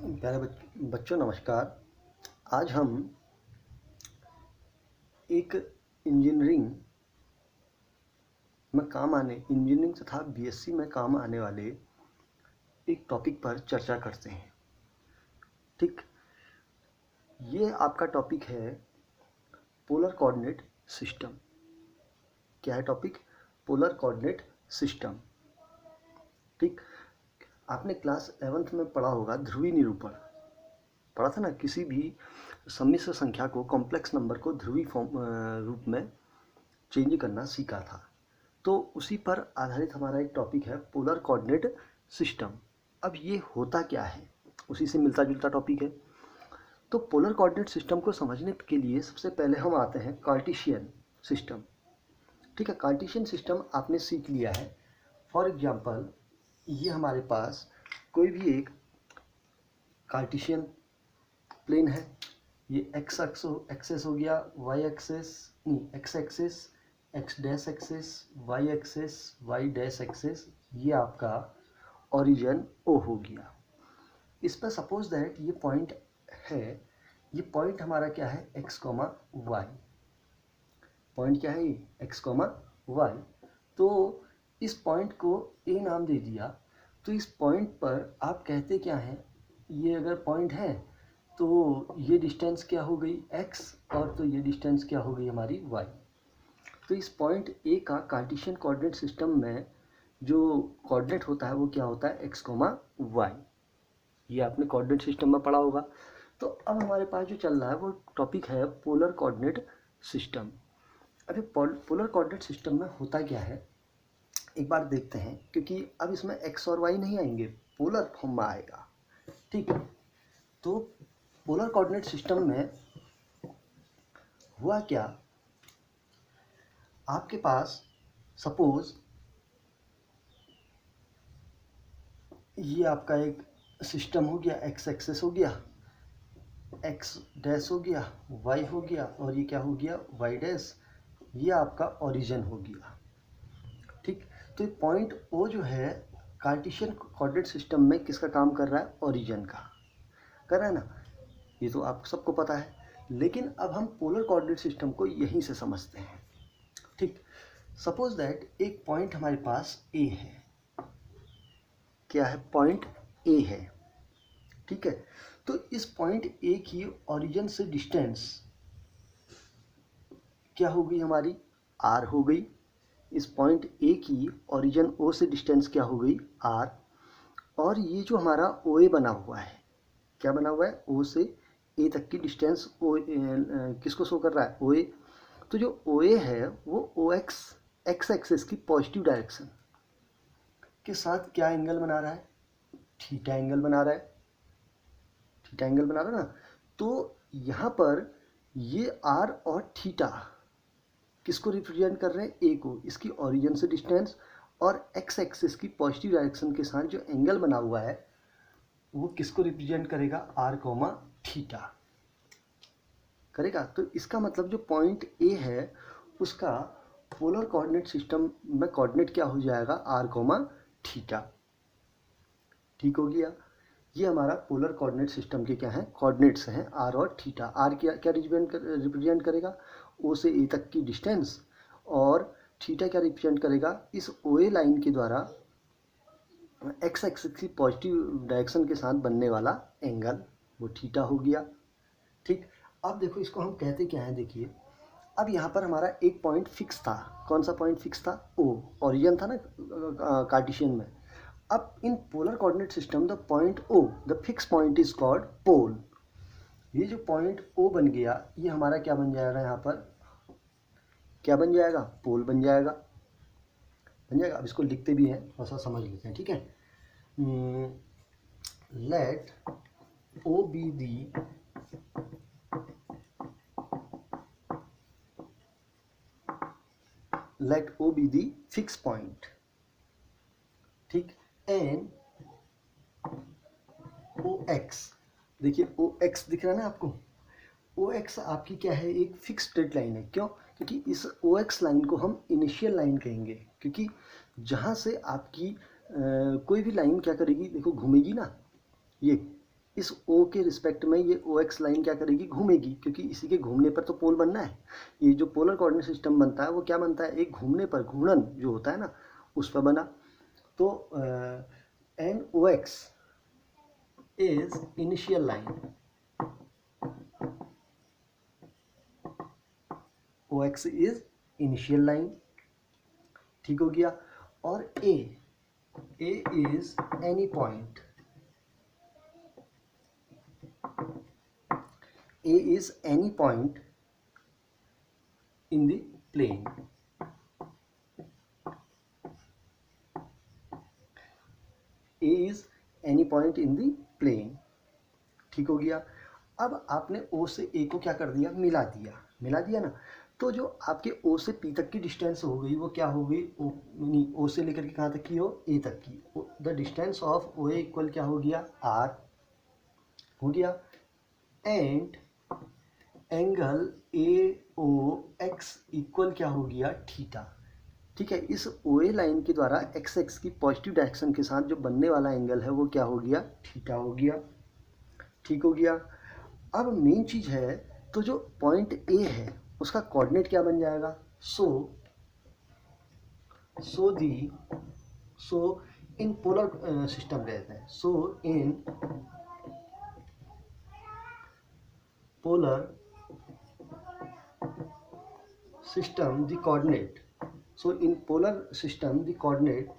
प्यारे बच्चों नमस्कार। आज हम एक इंजीनियरिंग तथा बीएससी में काम आने वाले एक टॉपिक पर चर्चा करते हैं। ठीक, ये आपका टॉपिक है पोलर कोऑर्डिनेट सिस्टम। क्या है टॉपिक? Polar coordinate system. ठीक, आपने क्लास 11th में पढ़ा होगा ध्रुवीय निरूपण पढ़ा था ना। किसी भी सम्मिश्र संख्या को, कॉम्प्लेक्स नंबर को ध्रुवीय रूप में चेंज करना सीखा था। तो उसी पर आधारित हमारा एक टॉपिक है पोलर कोऑर्डिनेट सिस्टम। अब ये होता क्या है, उसी से मिलता जुलता टॉपिक है। तो पोलर कोऑर्डिनेट सिस्टम को समझने के लिए सबसे पहले हम आते हैं कार्टेशियन सिस्टम। ठीक है, कार्टेशियन सिस्टम आपने सीख लिया है। फॉर एग्जांपल, ये हमारे पास कोई भी एक कार्टेशियन प्लेन है। ये एक्स एक्सेस हो गया, वाई एक्सेस नहीं, X access, X dash access, Y access, Y dash access, ये आपका ओरिजिन ओ हो गया। इस पर सपोज दैट ये पॉइंट है। ये पॉइंट हमारा क्या है? X comma Y. पॉइंट क्या है? ये एक्स कॉमा वाई। तो इस पॉइंट को ए नाम दे दिया। तो इस पॉइंट पर आप कहते क्या हैं? ये अगर पॉइंट है तो ये डिस्टेंस क्या हो गई? x, और तो ये डिस्टेंस क्या हो गई हमारी? y। तो इस पॉइंट ए का कार्टेशियन कोऑर्डिनेट सिस्टम में जो कोऑर्डिनेट होता है वो क्या होता है? x, y। ये आपने कोऑर्डिनेट सिस्टम में पढ़ा होगा। तो अब हमारे पास जो चल रहा है वो टॉपिक है पोलर कोऑर्डिनेट सिस्टम। अभी पोलर कोऑर्डिनेट सिस्टम में होता क्या है एक बार देखते हैं, क्योंकि अब इसमें x और y नहीं आएंगे, पोलर फॉर्म में आएगा। ठीक है, तो पोलर कोऑर्डिनेट सिस्टम में हुआ क्या? आपके पास सपोज ये आपका एक सिस्टम हो गया, एक्स एक्सेस हो गया, एक्स डैश हो गया, वाई हो गया, और ये क्या हो गया? Y dash. ये आपका ओरिजिन हो गया। ठीक, तो ये पॉइंट ओ जो है कार्टेशियन कोऑर्डिनेट सिस्टम में किसका काम कर रहा है? ओरिजिन का कर रहा है ना। ये तो आप सबको पता है। लेकिन अब हम पोलर कोऑर्डिनेट सिस्टम को यहीं से समझते हैं। ठीक, सपोज दैट एक पॉइंट हमारे पास ए है। क्या है? पॉइंट ए है। ठीक है, तो इस पॉइंट ए की ओरिजिन से डिस्टेंस क्या हो गई हमारी? आर हो गई। इस पॉइंट ए की ओरिजिन ओ से डिस्टेंस क्या हो गई? आर। और ये जो हमारा ओ ए बना हुआ है, क्या बना हुआ है? ओ से ए तक की डिस्टेंस ओ किसको शो कर रहा है? ओ ए। तो जो ओ ए है वो ओ एक्स एक्स एक्सिस की पॉजिटिव डायरेक्शन के साथ क्या एंगल बना रहा है? थीटा एंगल बना रहा है। थीटा एंगल बना रहा है ना। तो यहाँ पर ये आर और थीटा किसको रिप्रेजेंट कर रहे हैं? ए को। इसकी ओरिजिन से डिस्टेंस और एक्स एक्सिस की पॉजिटिव डायरेक्शन के साथ जो एंगल बना हुआ है वो किसको रिप्रेजेंट करेगा? आर कॉमा थीटा करेगा। तो इसका मतलब जो पॉइंट ए है उसका पोलर कोऑर्डिनेट सिस्टम में कोऑर्डिनेट क्या हो जाएगा? R comma theta. ठीक हो गया। ये हमारा पोलर कोऑर्डिनेट सिस्टम के क्या है? कोऑर्डिनेट्स हैं, आर और थीटा। आर क्या क्या रिप्रेजेंट करेगा? ओ से ए तक की डिस्टेंस, और थीटा क्या रिप्रेजेंट करेगा? इस ओ ए लाइन के द्वारा एक्स एक्सिस की पॉजिटिव डायरेक्शन के साथ बनने वाला एंगल, वो थीटा हो गया। ठीक, अब देखो इसको हम कहते क्या हैं? देखिए, अब यहाँ पर हमारा एक पॉइंट फिक्स था। कौन सा पॉइंट फिक्स था? ओ, ओरिजिन था ना कार्टेशियन में। अब in polar coordinate system the point O, the fixed point is called pole. ये जो पॉइंट ओ बन गया ये हमारा क्या बन जाएगा? यहाँ पर क्या बन जाएगा? पोल बन जाएगा। बन जाएगा। अब इसको लिखते भी हैं, थोड़ा सा समझ लेते हैं। ठीक है, let O be the let O be the fixed point. ठीक, एंड ओ एक्स, देखिए ओ एक्स दिख रहा है ना आपको। ओ एक्स आपकी क्या है? एक फिक्स स्ट्रेट लाइन है। क्यों? क्योंकि इस ओ एक्स लाइन को हम इनिशियल लाइन कहेंगे, क्योंकि जहाँ से आपकी कोई भी लाइन क्या करेगी? देखो घूमेगी ना, ये इस O के रिस्पेक्ट में ये OX लाइन क्या करेगी, घूमेगी, क्योंकि इसी के घूमने पर तो पोल बनना है। ये जो पोलर कोऑर्डिनेट सिस्टम बनता है वो क्या बनता है, एक घूमने पर, घूर्णन जो होता है ना उस पर बना। तो and OX is initial line, OX is initial line, ठीक हो गया। और A is any point, A is any point in the plane, A is any point in the plane, ठीक हो गया। अब आपने O से A को क्या कर दिया, मिला दिया ना। तो जो आपके O से P तक की डिस्टेंस हो गई वो क्या हो गई, O से लेकर के कहाँ तक की हो, A तक की। The distance of OA equal क्या हो गया, R हो गया। एंड एंगल AOX इक्वल क्या हो गया, थीटा, ठीक है। इस OA लाइन के द्वारा एक्स एक्स की पॉजिटिव डायरेक्शन के साथ जो बनने वाला एंगल है वो क्या हो गया, थीटा हो गया, ठीक हो गया। अब मेन चीज है, तो जो पॉइंट A है उसका कोऑर्डिनेट क्या बन जाएगा, सो इन पोलर सिस्टम रहते हैं, so in polar system the coordinate, so in polar system the coordinate,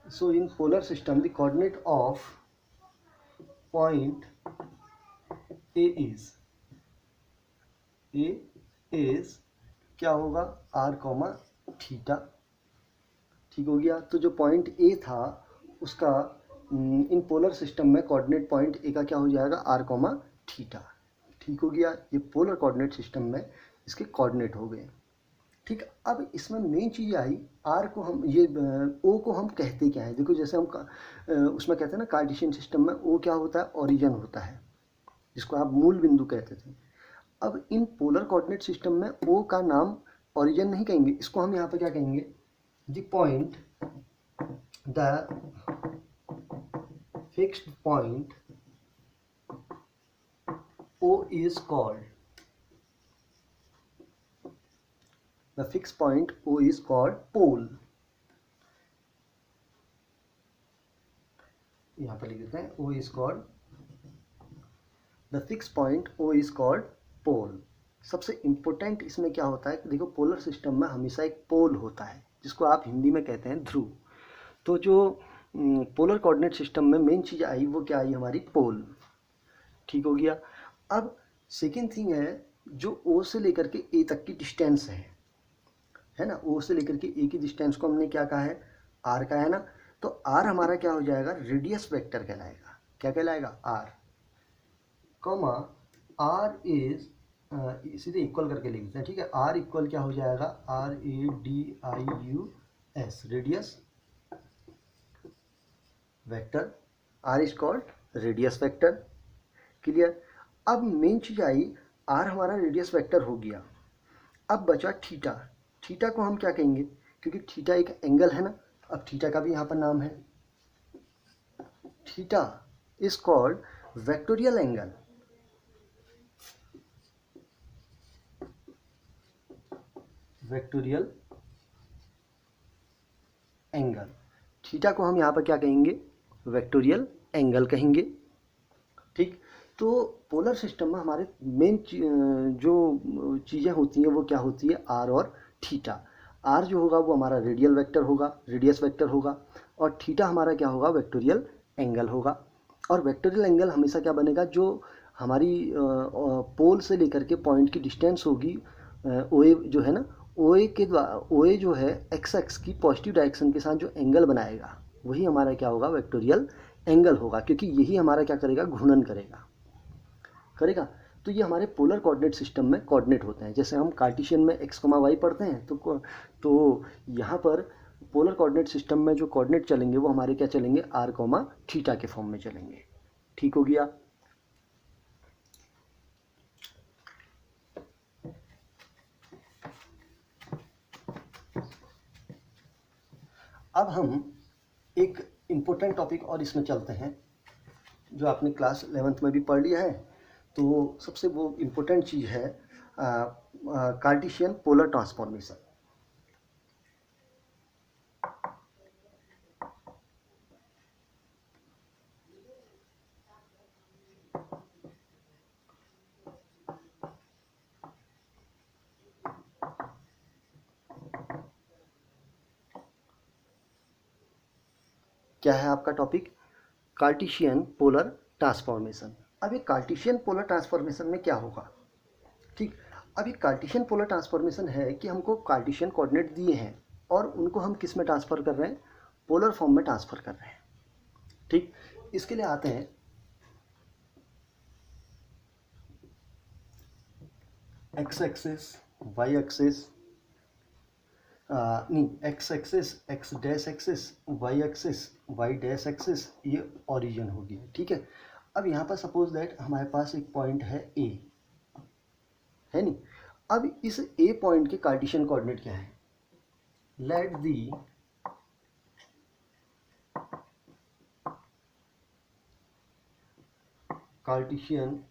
so in polar system the coordinate of point A is क्या होगा, r कॉमा थीटा, ठीक हो गया। तो जो पॉइंट A था उसका इन पोलर सिस्टम में कोऑर्डिनेट पॉइंट A का क्या हो जाएगा, r कॉमा थीटा, ठीक हो गया। ये पोलर कोऑर्डिनेट सिस्टम में इसके कोऑर्डिनेट हो गए, ठीक। अब इसमें मेन चीज़ आई, आर को हम ये ओ को हम कहते क्या है, देखो जैसे हम उसमें कहते हैं ना कार्टेशियन सिस्टम में ओ क्या होता है, ओरिजिन होता है, जिसको आप मूल बिंदु कहते थे। अब इन पोलर कोऑर्डिनेट सिस्टम में ओ का नाम ओरिजिन नहीं कहेंगे, इसको हम यहाँ पर क्या कहेंगे, the point, the fixed point O is called, the fixed point O is called pole, यहाँ पर लिख देते हैं O is called, the fixed point O is called pole। सबसे इम्पोर्टेंट इसमें क्या होता है, देखो पोलर सिस्टम में हमेशा एक पोल होता है जिसको आप हिंदी में कहते हैं ध्रुव। तो जो पोलर कोऑर्डिनेट सिस्टम में मेन चीज़ आई वो क्या आई, हमारी पोल, ठीक हो गया। अब सेकेंड थिंग है, जो O से लेकर के A तक की डिस्टेंस है ना, O से लेकर के A की डिस्टेंस को हमने क्या कहा है, R का है ना। तो R हमारा क्या हो जाएगा, रेडियस वेक्टर कहलाएगा, क्या कहलाएगा, R कॉमा R इज, सीधे इक्वल करके लिख देते हैं, ठीक है। R इक्वल क्या हो जाएगा, RADIUS, radius vector, R is called radius vector, clear. अब मेन चीज आई, R हमारा रेडियस वेक्टर हो गया। अब बचा थीटा, थीटा को हम क्या कहेंगे, क्योंकि थीटा एक एंगल है ना, अब थीटा का भी यहाँ पर नाम है, theta is called vectorial angle, vectorial angle, theta को हम यहाँ पर क्या कहेंगे, वेक्टोरियल एंगल कहेंगे, ठीक। तो पोलर सिस्टम में हमारे मेन जो चीज़ें होती हैं वो क्या होती है, आर और थीटा। आर जो होगा वो हमारा रेडियल वेक्टर होगा, रेडियस वेक्टर होगा, और थीटा हमारा क्या होगा, वेक्टोरियल एंगल होगा। और वेक्टोरियल एंगल हमेशा क्या बनेगा, जो हमारी पोल से लेकर के पॉइंट की डिस्टेंस होगी, OA जो है ना, OA के द्वारा, OA जो है एक्स एक्स की पॉजिटिव डायरेक्शन के साथ जो एंगल बनाएगा वही हमारा क्या होगा, वेक्टोरियल एंगल होगा, क्योंकि यही हमारा क्या करेगा, घूर्णन करेगा। तो ये हमारे पोलर कोऑर्डिनेट सिस्टम में कोऑर्डिनेट होते हैं। जैसे हम कार्टेशियन में x, y पढ़ते हैं, तो यहाँ पर पोलर कोऑर्डिनेट सिस्टम में जो कोऑर्डिनेट चलेंगे वो हमारे क्या चलेंगे, r, थीटा के फॉर्म में चलेंगे, ठीक हो गया। अब हम एक इम्पोर्टेंट टॉपिक और इसमें चलते हैं, जो आपने क्लास 11th में भी पढ़ लिया है। तो सबसे वो इम्पोर्टेंट चीज़ है कार्टेशियन पोलर ट्रांसफॉर्मेशन। क्या है आपका टॉपिक? Cartesian polar transformation. अब ये कार्टेशियन पोलर ट्रांसफॉर्मेशन में क्या होगा? ठीक, अब ये कार्टेशियन पोलर ट्रांसफॉर्मेशन है कि हमको कार्टेशियन कोऑर्डिनेट दिए हैं और उनको हम किस में ट्रांसफ़र कर रहे हैं? पोलर फॉर्म में ट्रांसफ़र कर रहे हैं। ठीक, इसके लिए आते हैं एक्स एक्सिस, वाई एक्सिस, नहीं, X axis, X dash axis, Y axis, Y dash axis, ये ओरिजिन हो गया। ठीक है, अब यहाँ पर सपोज दैट हमारे पास एक पॉइंट है ए, है नहीं। अब इस ए पॉइंट के कार्टेशियन कोऑर्डिनेट क्या है? Let the Cartesian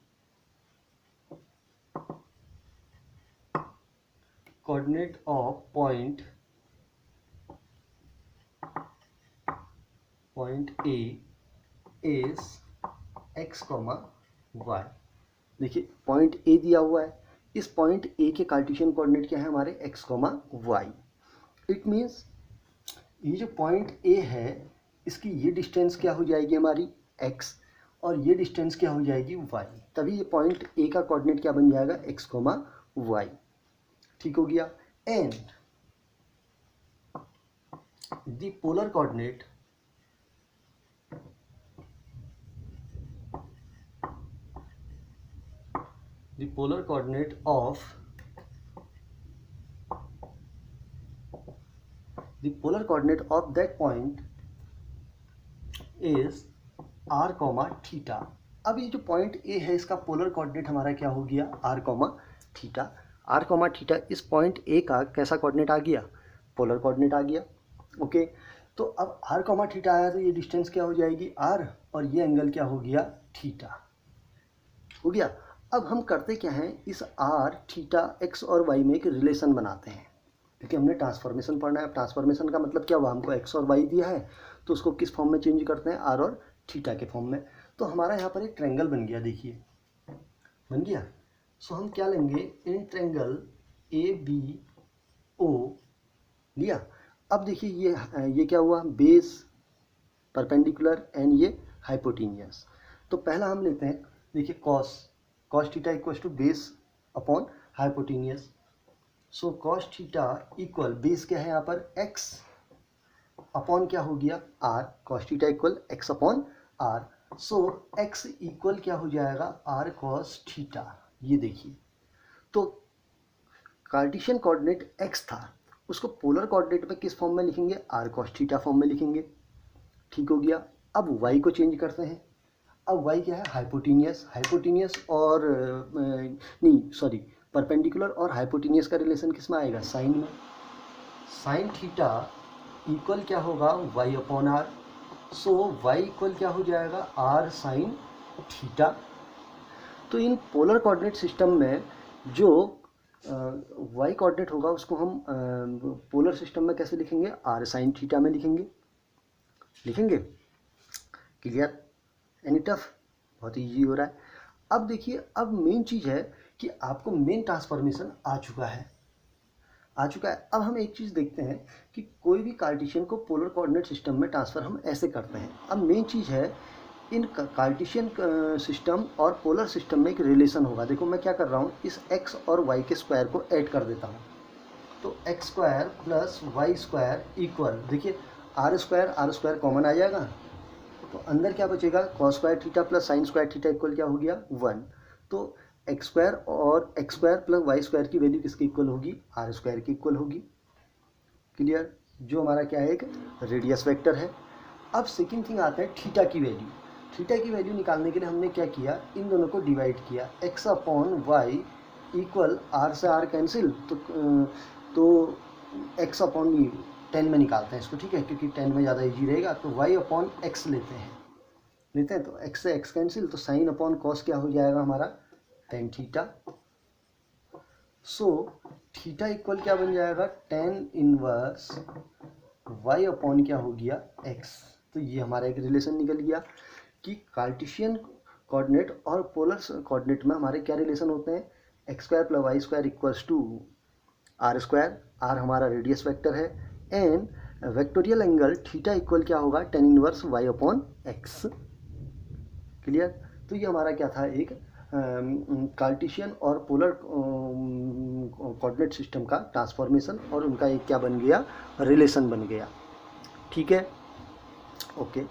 coordinate of point A is x, y। देखिए पॉइंट ए दिया हुआ है, इस पॉइंट ए के कार्टेशियन कोऑर्डिनेट क्या है हमारे? x, y। इट मीन्स ये जो पॉइंट ए है इसकी ये डिस्टेंस क्या हो जाएगी हमारी? x, और ये डिस्टेंस क्या हो जाएगी? y। तभी ये पॉइंट ए का कोऑर्डिनेट क्या बन जाएगा? x, y। ठीक हो गया। And the polar coordinate of that point is r, theta. अब ये जो पॉइंट ए है इसका पोलर कोऑर्डिनेट हमारा क्या हो गया? r, theta. r, थीटा इस पॉइंट ए का कैसा कोऑर्डिनेट आ गया? पोलर कोऑर्डिनेट आ गया। ओके, तो अब r, थीटा आया तो ये डिस्टेंस क्या हो जाएगी? r, और ये एंगल क्या हो गया? थीटा हो गया। अब हम करते क्या हैं? इस r, थीटा, x और y में एक रिलेशन बनाते हैं, क्योंकि हमने ट्रांसफॉर्मेशन पढ़ना है। ट्रांसफॉर्मेशन का मतलब क्या हुआ? हमको x और y दिया है तो उसको किस फॉर्म में चेंज करते हैं? r और थीटा के फॉर्म में। तो हमारा यहाँ पर एक ट्रायंगल बन गया, देखिए बन गया। सो हम क्या लेंगे? इन ट्रायंगल ABO लिया। अब देखिए ये क्या हुआ? बेस, परपेंडिकुलर एंड ये हाइपोटेनियस। तो पहला हम लेते हैं, देखिए cos theta equal to base upon hypotenuse. So cos theta equal base क्या है यहाँ पर? x अपॉन क्या हो गया? r। cos theta equal x upon r। सो x इक्वल क्या हो जाएगा? r cos theta. ये देखिए, तो कार्टेशियन कोऑर्डिनेट x था, उसको पोलर कोऑर्डिनेट में किस फॉर्म में लिखेंगे? r cos थीटा फॉर्म में लिखेंगे। ठीक हो गया। अब y को चेंज करते हैं। अब y क्या है? हाइपोटेनियस और नहीं सॉरी, परपेंडिकुलर और हाइपोटेनियस का रिलेशन किस में आएगा? साइन में। साइन थीटा इक्वल क्या होगा? y upon r। सो y इक्वल क्या हो जाएगा? r sine theta. तो इन पोलर कोऑर्डिनेट सिस्टम में जो y कोऑर्डिनेट होगा उसको हम पोलर सिस्टम में कैसे लिखेंगे? r साइन थीटा में लिखेंगे। क्लियर? Any tough? बहुत ईजी हो रहा है। अब देखिए, अब मेन चीज़ है कि आपको मेन ट्रांसफॉर्मेशन आ चुका है। अब हम एक चीज़ देखते हैं कि कोई भी कार्टेशियन को पोलर कोऑर्डिनेट सिस्टम में ट्रांसफ़र हम ऐसे करते हैं। अब मेन चीज़ है, इन कार्टेशियन सिस्टम और पोलर सिस्टम में एक रिलेशन होगा। देखो मैं क्या कर रहा हूँ, इस x और y के स्क्वायर को ऐड कर देता हूँ। तो x square plus Y square equal, देखिए r स्क्वायर कॉमन आ जाएगा, तो अंदर क्या बचेगा? cos square theta plus sine square theta equal क्या हो गया? 1। तो x square plus Y square की वैल्यू किसके इक्वल होगी? r स्क्वायर की इक्वल होगी। क्लियर? जो हमारा क्या है? एक रेडियस वेक्टर है। अब सेकंड थिंग आता है थीटा की वैल्यू। थीटा की वैल्यू निकालने के लिए हमने क्या किया? इन दोनों को डिवाइड किया। x upon Y equal r से r कैंसिल, तो x अपॉन 10 में निकालते हैं इसको, ठीक है, क्योंकि 10 में ज़्यादा इजी रहेगा। तो y/x लेते हैं तो x से x कैंसिल, तो sin/cos क्या हो जाएगा हमारा, tan theta. So theta equal क्या बन जाएगा, tan इनवर्स y/ क्या हो गया, x। तो ये हमारा एक रिलेशन निकल गया कि कार्टेशियन कोऑर्डिनेट और पोलर कोऑर्डिनेट में हमारे क्या रिलेशन होते हैं, x² + y² equals to r²। r हमारा रेडियस वेक्टर है, and vectorial angle theta equal क्या होगा, tan इनवर्स y/x। क्लियर। तो ये हमारा क्या था, एक कार्टेशियन और पोलर कोऑर्डिनेट सिस्टम का ट्रांसफॉर्मेशन, और उनका एक क्या बन गया, रिलेशन बन गया। ठीक है, ओके।